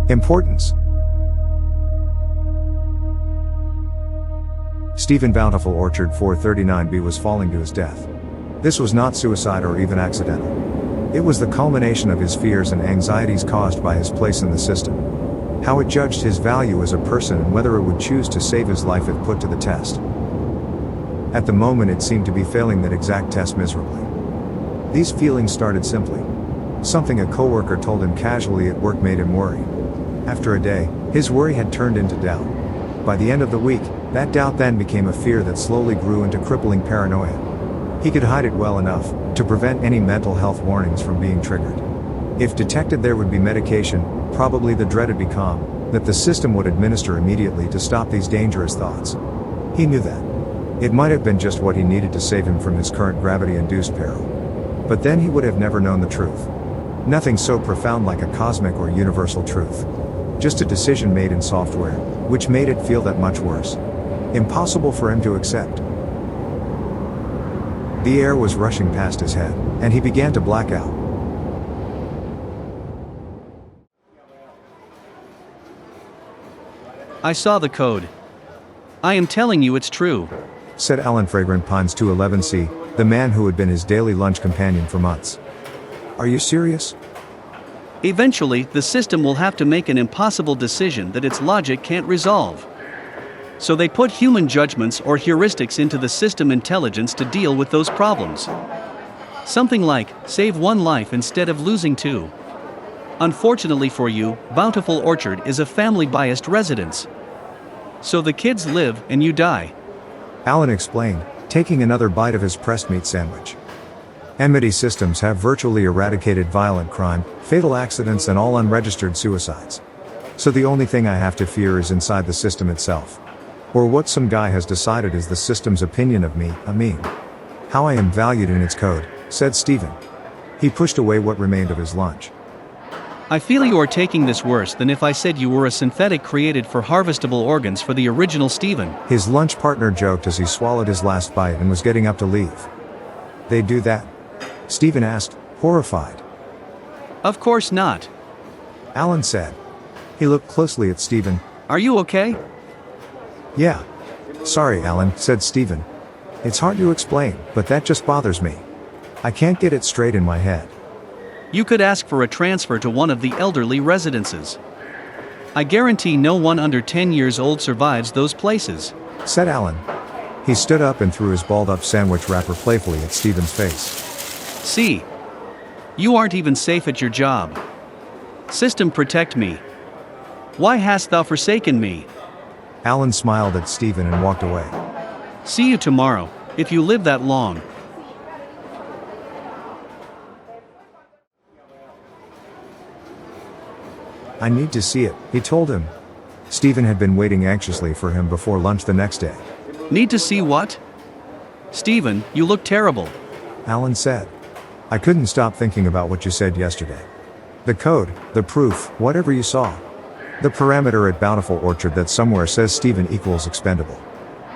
Importance. Stephen Bountiful Orchard 439B was falling to his death. This was not suicide or even accidental. It was the culmination of his fears and anxieties caused by his place in the system. How it judged his value as a person and whether it would choose to save his life if put to the test. At the moment it seemed to be failing that exact test miserably. These feelings started simply. Something a coworker told him casually at work made him worry. After a day, his worry had turned into doubt. By the end of the week, that doubt then became a fear that slowly grew into crippling paranoia. He could hide it well enough to prevent any mental health warnings from being triggered. If detected, there would be medication, probably the dreaded Becom, that the system would administer immediately to stop these dangerous thoughts. He knew that. It might have been just what he needed to save him from his current gravity-induced peril. But then he would have never known the truth. Nothing so profound like a cosmic or universal truth. Just a decision made in software, which made it feel that much worse. Impossible for him to accept. The air was rushing past his head, and he began to black out. I saw the code. I am telling you it's true, said Alan Fragrant Pines 211C, the man who had been his daily lunch companion for months. Are you serious? Eventually, the system will have to make an impossible decision that its logic can't resolve. So they put human judgments or heuristics into the system intelligence to deal with those problems. Something like, save one life instead of losing two. Unfortunately for you, Bountiful Orchard is a family-biased residence. So the kids live and you die. Alan explained, taking another bite of his pressed meat sandwich. Nmity systems have virtually eradicated violent crime, fatal accidents and all unregistered suicides. So the only thing I have to fear is inside the system itself. Or what some guy has decided is the system's opinion of me, How I am valued in its code, said Stephen. He pushed away what remained of his lunch. I feel you are taking this worse than if I said you were a synthetic created for harvestable organs for the original Stephen. His lunch partner joked as he swallowed his last bite and was getting up to leave. They do that? Stephen asked, horrified. Of course not, Alan said. He looked closely at Stephen. Are you okay? Yeah. Sorry, Alan, said Stephen. It's hard to explain, but that just bothers me. I can't get it straight in my head. You could ask for a transfer to one of the elderly residences. I guarantee no one under 10 years old survives those places, said Alan. He stood up and threw his balled-up sandwich wrapper playfully at Stephen's face. See? You aren't even safe at your job. System, protect me. Why hast thou forsaken me? Alan smiled at Stephen and walked away. See you tomorrow, if you live that long. I need to see it, he told him. Stephen had been waiting anxiously for him before lunch the next day. Need to see what? Stephen, you look terrible, Alan said. I couldn't stop thinking about what you said yesterday. The code, the proof, whatever you saw. The parameter at Bountiful Orchard that somewhere says Stephen equals expendable.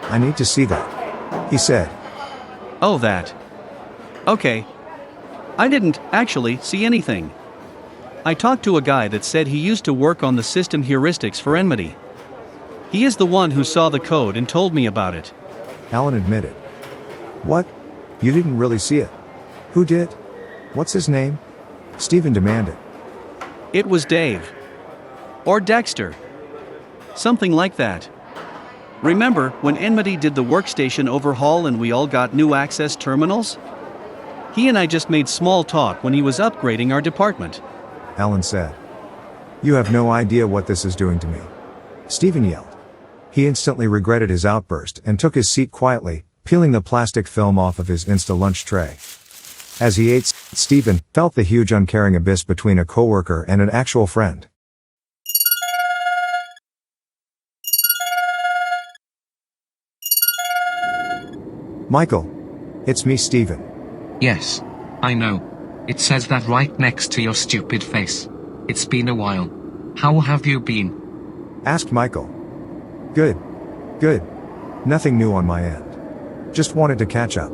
I need to see that, he said. Oh, that. Okay. I didn't, actually, see anything. I talked to a guy that said he used to work on the system heuristics for Nmity. He is the one who saw the code and told me about it, Alan admitted. What? You didn't really see it? Who did? What's his name? Stephen demanded. It was Dave. Or Dexter. Something like that. Remember when Nmity did the workstation overhaul and we all got new access terminals? He and I just made small talk when he was upgrading our department, Alan said. You have no idea what this is doing to me, Stephen yelled. He instantly regretted his outburst and took his seat quietly, peeling the plastic film off of his Insta-lunch tray. As he ate, Stephen felt the huge uncaring abyss between a coworker and an actual friend. Michael. It's me, Stephen. Yes, I know. It says that right next to your stupid face. It's been a while. How have you been? Asked Michael. Good. Nothing new on my end. Just wanted to catch up.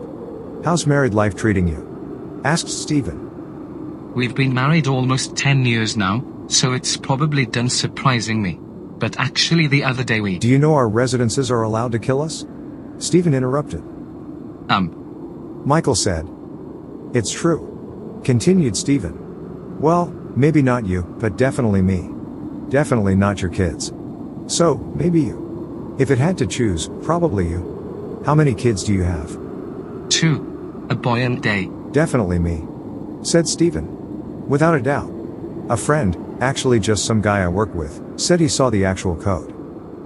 How's married life treating you? Asked Stephen. We've been married almost 10 years now, so it's probably done surprising me. But actually the other day Do you know our residences are allowed to kill us? Stephen interrupted. Michael said. It's true. Continued Stephen. Well, maybe not you, but definitely me. Definitely not your kids. So, maybe you. If it had to choose, probably you. How many kids do you have? 2. A boy and day. Definitely me. Said Stephen. Without a doubt. A friend, actually just some guy I work with, said he saw the actual code.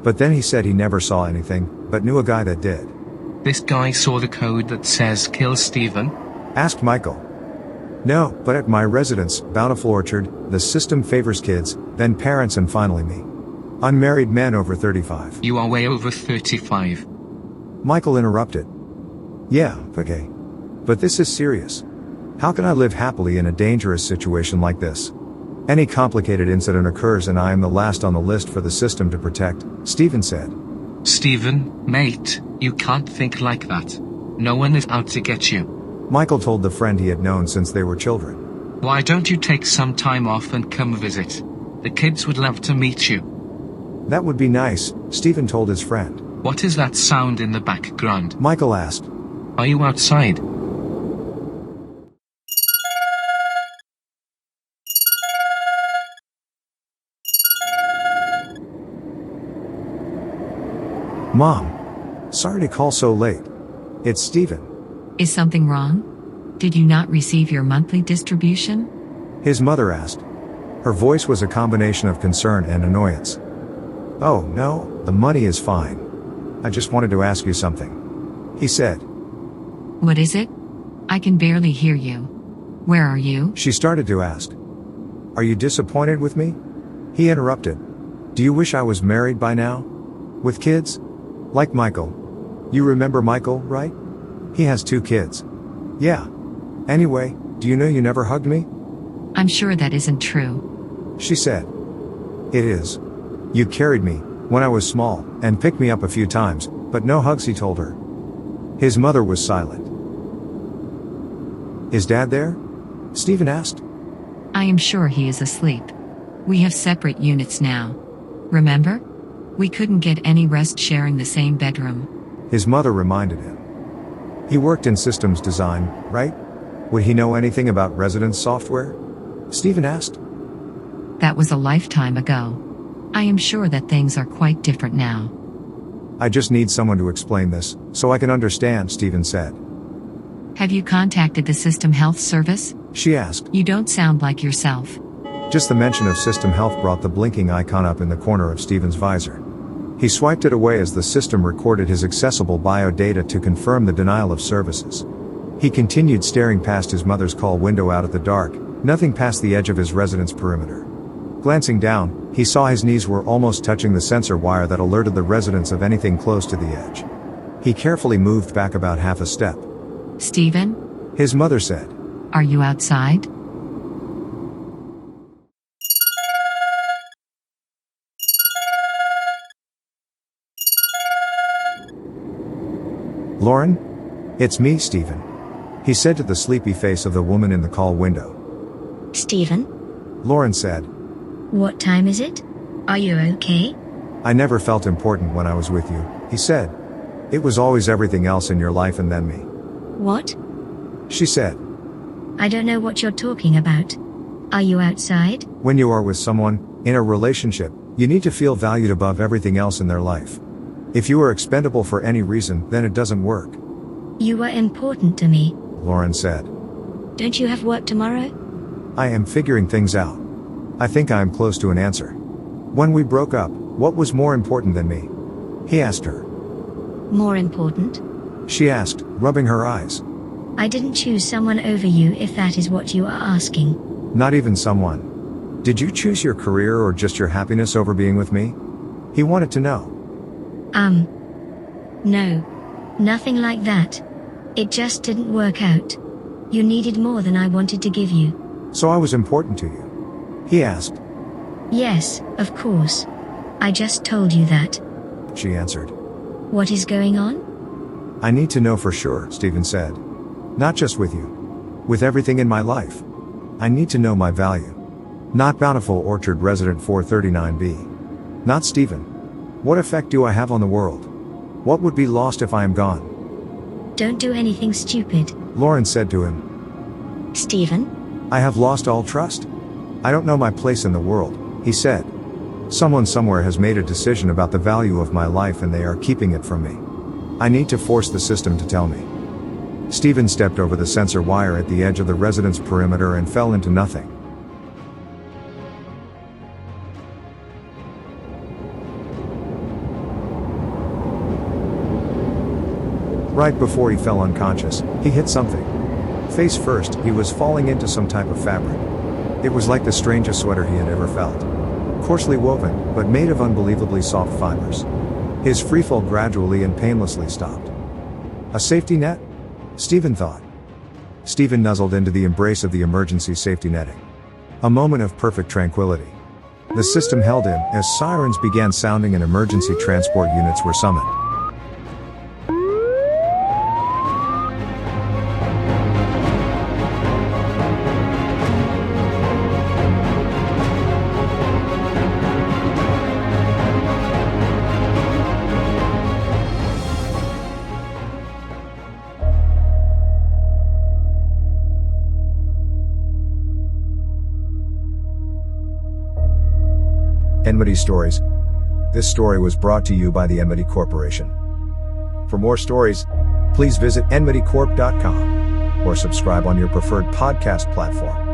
But then he said he never saw anything, but knew a guy that did. This guy saw the code that says kill Stephen? Asked Michael. No, but at my residence, Bountiful Orchard, the system favors kids, then parents and finally me. Unmarried men over 35. You are way over 35. Michael interrupted. Yeah, okay. But this is serious. How can I live happily in a dangerous situation like this? Any complicated incident occurs and I am the last on the list for the system to protect, Stephen said. Stephen, mate, you can't think like that. No one is out to get you. Michael told the friend he had known since they were children. Why don't you take some time off and come visit? The kids would love to meet you. That would be nice, Stephen told his friend. What is that sound in the background? Michael asked. Are you outside? Mom. Sorry to call so late. It's Stephen. Is something wrong? Did you not receive your monthly distribution? His mother asked. Her voice was a combination of concern and annoyance. Oh, no, the money is fine. I just wanted to ask you something. He said. What is it? I can barely hear you. Where are you? She started to ask. Are you disappointed with me? He interrupted. Do you wish I was married by now? With kids? Like Michael. You remember Michael, right? He has 2 kids. Yeah. Anyway, do you know you never hugged me? I'm sure that isn't true. She said. It is. You carried me, when I was small, and picked me up a few times, but no hugs, he told her. His mother was silent. Is Dad there? Stephen asked. I am sure he is asleep. We have separate units now. Remember? We couldn't get any rest sharing the same bedroom. His mother reminded him. He worked in systems design, right? Would he know anything about residence software? Stephen asked. That was a lifetime ago. I am sure that things are quite different now. I just need someone to explain this, so I can understand, Stephen said. Have you contacted the System Health Service? She asked. You don't sound like yourself. Just the mention of System Health brought the blinking icon up in the corner of Stephen's visor. He swiped it away as the system recorded his accessible bio data to confirm the denial of services. He continued staring past his mother's call window out at the dark, nothing past the edge of his residence perimeter. Glancing down, he saw his knees were almost touching the sensor wire that alerted the residents of anything close to the edge. He carefully moved back about half a step. Stephen? His mother said. Are you outside? Lauren? It's me, Stephen. He said to the sleepy face of the woman in the call window. Stephen? Lauren said. What time is it? Are you okay? I never felt important when I was with you, he said. It was always everything else in your life and then me. What? She said. I don't know what you're talking about. Are you outside? When you are with someone, in a relationship, you need to feel valued above everything else in their life. If you are expendable for any reason, then it doesn't work. You are important to me. Lauren said. Don't you have work tomorrow? I am figuring things out. I think I am close to an answer. When we broke up, what was more important than me? He asked her. More important? She asked, rubbing her eyes. I didn't choose someone over you if that is what you are asking. Not even someone. Did you choose your career or just your happiness over being with me? He wanted to know. No. Nothing like that. It just didn't work out. You needed more than I wanted to give you. So I was important to you? He asked. Yes, of course. I just told you that. She answered. What is going on? I need to know for sure, Stephen said. Not just with you. With everything in my life. I need to know my value. Not Bountiful Orchard Resident 439B. Not Stephen. What effect do I have on the world? What would be lost if I am gone? Don't do anything stupid. Lauren said to him. Stephen? I have lost all trust. I don't know my place in the world, he said. Someone somewhere has made a decision about the value of my life and they are keeping it from me. I need to force the system to tell me. Stephen stepped over the sensor wire at the edge of the residence perimeter and fell into nothing. Right before he fell unconscious, he hit something. Face first, he was falling into some type of fabric. It was like the strangest sweater he had ever felt. Coarsely woven, but made of unbelievably soft fibers. His freefall gradually and painlessly stopped. A safety net? Stephen thought. Stephen nuzzled into the embrace of the emergency safety netting. A moment of perfect tranquility. The system held him as sirens began sounding and emergency transport units were summoned. Nmity Stories. This story was brought to you by the Nmity Corporation. For more stories, please visit nmitycorp.com or subscribe on your preferred podcast platform.